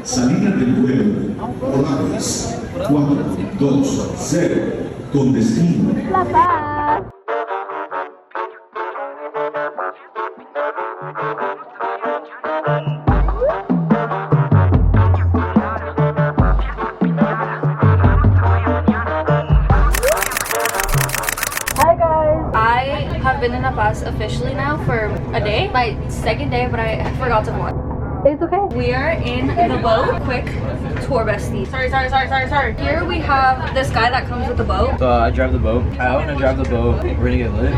Salida del vuelo, horarios 420, con destino La Paz. Hi guys! I have been in La Paz officially now for a day. My second day, but I forgot to vlog. It's okay. We are in the boat. Quick tour bestie. Sorry. Here we have this guy that comes with the boat. So I drive the boat. I want to drive the boat. We're gonna get lit.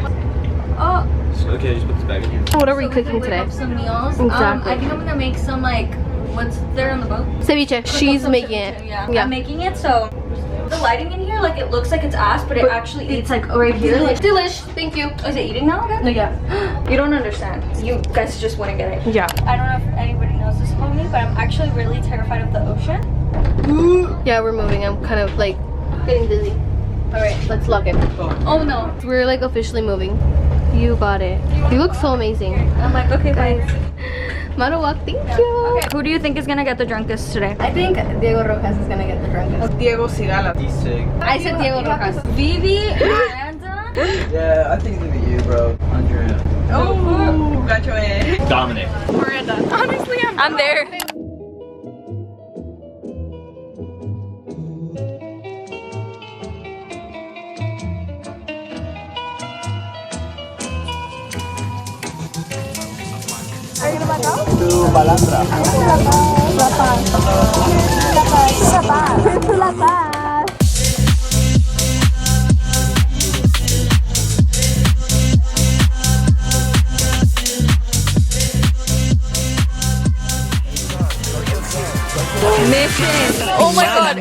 Oh. Okay, just put this bag in here. What are we cooking today? Some meals. Exactly. I think I'm gonna make some like, what's there on the boat? Ceviche. She's making it. Yeah. I'm making it, so the lighting in here, like it looks like it's ass, but it actually eats like right here. Like, Delish. Thank you. is it eating now? Okay. No, yeah. You don't understand. You guys just wouldn't get it. Yeah. I don't know if anybody knows this about me, but I'm actually really terrified of the ocean. Yeah, we're moving. I'm kind of like getting dizzy. Alright, let's log in. Oh no. We're like officially moving. You got it. You look so amazing. I'm like, okay, bye. Marawak, thank you. Okay. Who do you think is gonna get the drunkest today? I think Diego Rojas is gonna get the drunkest. Diego Sigala. He's sick. I said Diego Rojas. Vivi, Miranda. Yeah, I think it's gonna be you, bro. Andrea. Oh, gacho eh. Dominic. Miranda. Honestly, I'm there. Tu balandra. La Paz. Mission. Oh my god.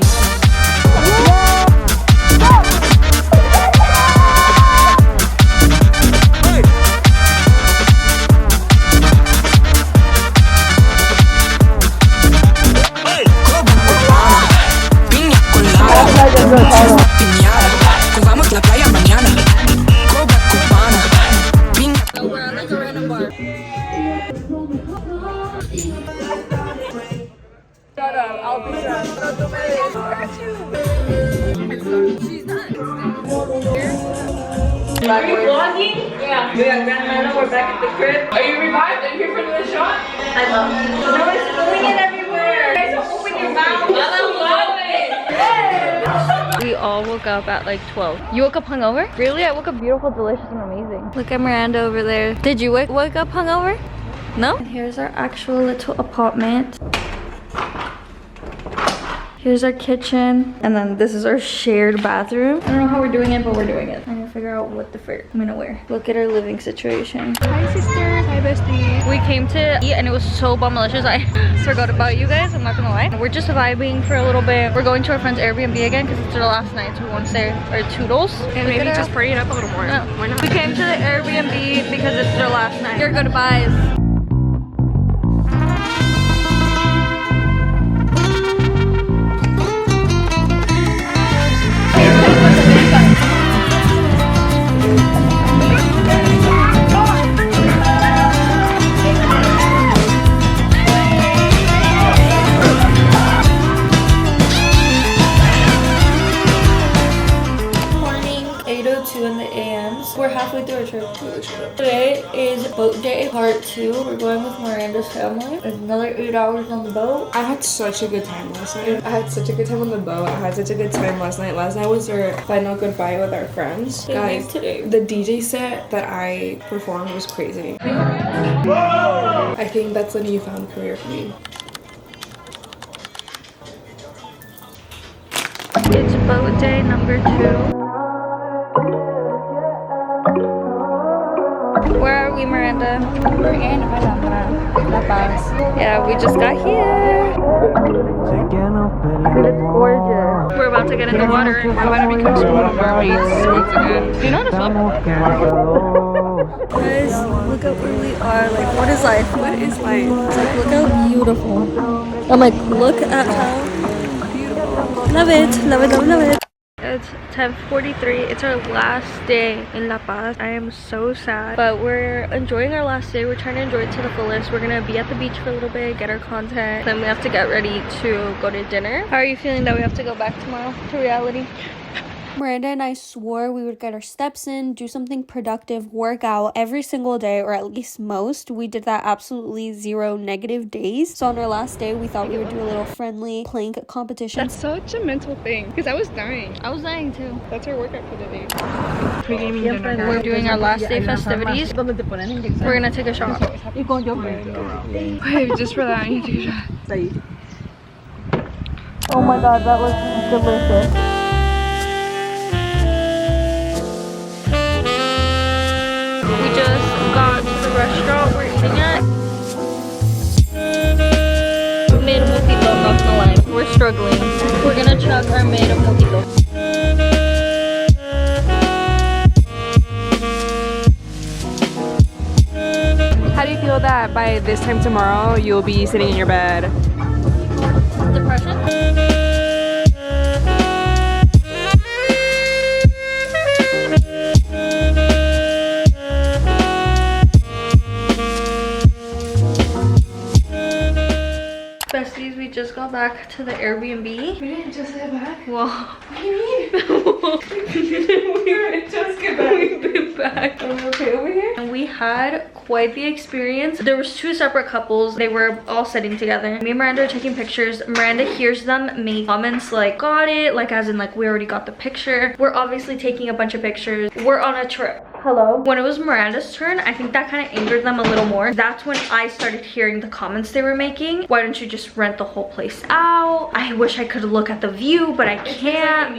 Vamos a la playa mañana. Coba cubana. Piña. We're at like a random bar. Shut up, I'll be done. She's not. Are you vlogging? Yeah. We got Grandma, we're back at the crib. Are you revived? Are you here for the shot? I love it. No, it's spilling it everywhere. You guys don't open your mouth. I'm love it. We all woke up at like 12. You woke up hungover? Really? I woke up beautiful, delicious, and amazing. Look at Miranda over there. Did you wake up hungover? No? And here's our actual little apartment. Here's our kitchen. And then this is our shared bathroom. I don't know how we're doing it, but we're doing it. I'm gonna figure out what the frick I'm gonna wear. Look at our living situation. Hi sisters, hi bestie. We came to eat and it was so bomb-delicious. I forgot about you guys, I'm not gonna lie. We're just vibing for a little bit. We're going to our friend's Airbnb again because it's their last night, so we want to stay our toodles. And maybe just party it up a little more. No. Why not? We came to the Airbnb because it's their last night. Your goodbyes. In the AM. We're halfway through our trip. Today is boat day part 2. We're going with Miranda's family. It's another 8 hours on the boat. I had such a good time last night. I had such a good time on the boat. I had such a good time last night. Last night was our final goodbye with our friends. Guys, today. the DJ set that I performed was crazy. I think that's a newfound career for me. It's boat day number 2. Where are we, Miranda? We're in La Paz. Yeah, we just got here. It's gorgeous. We're about to get in the water and we're about to become small mermaids once again. Do you know how to swim? Guys, look at where we are. Like, what is life? What is life? It's like, look how beautiful. I'm like, look at how beautiful. Love it, love it, love it, love it. It's 10:43. It's our last day in La Paz. I am so sad, but we're enjoying our last day. We're trying to enjoy it to the fullest. We're gonna be at the beach for a little bit, get our content, then we have to get ready to go to dinner. How are you feeling that we have to go back tomorrow to reality? Miranda and I swore we would get our steps in, do something productive, work out every single day, or at least most. We did that absolutely 0 negative days. So on our last day, we thought we would do a little friendly plank competition. That's such a mental thing because I was dying. I was dying too. That's our workout for the day. We're doing our last day festivities. We're gonna take a shot. Wait, just for that, I need to take a shot. Oh my god, that was delicious. We just got to the restaurant we're eating at. We made a mojito, not gonna lie. We're struggling. We're gonna chug our made of mojito. How do you feel that by this time tomorrow you'll be sitting in your bed? Depression? Besties, we just got back to the Airbnb. We didn't just get back. Well, What do you mean? We didn't just get back. we've been back. Are we okay over here? And we had quite the experience. There was 2 separate couples. They were all sitting together. Me and Miranda are taking pictures. Miranda hears them make comments like, got it, like as in like we already got the picture. We're obviously taking a bunch of pictures. We're on a trip. Hello. When it was Miranda's turn, I think that kind of angered them a little more. That's when I started hearing the comments they were making. Why don't you just rent the whole place out? I wish I could look at the view, but I can't.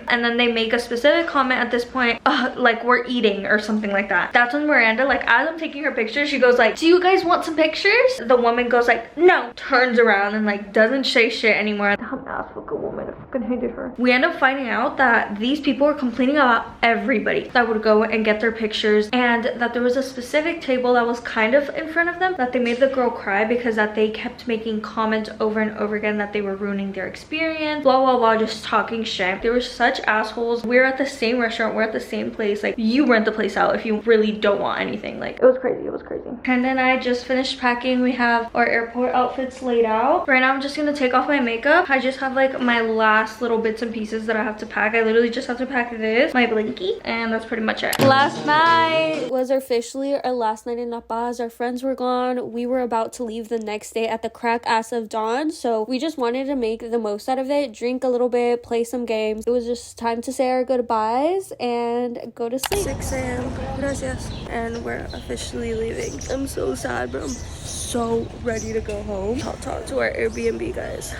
And then they make a specific comment at this point, like we're eating or something like that. That's when Miranda, like as I'm taking her picture, she goes like, do you guys want some pictures? The woman goes like, no. Turns around and like doesn't say shit anymore. Dumb ass fucking woman. I fucking hated her. We end up finding out that these people were complaining about everybody that would go and get their pictures, and that there was a specific table that was kind of in front of them that they made the girl cry because that they kept making comments over and over again that they were ruining their experience, blah blah blah, just talking shit. They were such assholes. We're at the same restaurant, we're at the same place. Like, you rent the place out if you really don't want anything. Like, it was crazy, it was crazy. And then I just finished packing. We have our airport outfits laid out. Right now I'm just gonna take off my makeup. I just have like my last little bits and pieces that I have to pack. I literally just have to pack this, my blankie, and that's pretty much it. Last night Was officially our last night in La Paz. Our friends were gone. We were about to leave the next day at the crack ass of dawn, so we just wanted to make the most out of it, drink a little bit, play some games. It was just time to say our goodbyes and go to sleep. 6 a.m. Gracias. And we're officially leaving. I'm so sad, but I'm so ready to go home. I'll talk to our Airbnb guys.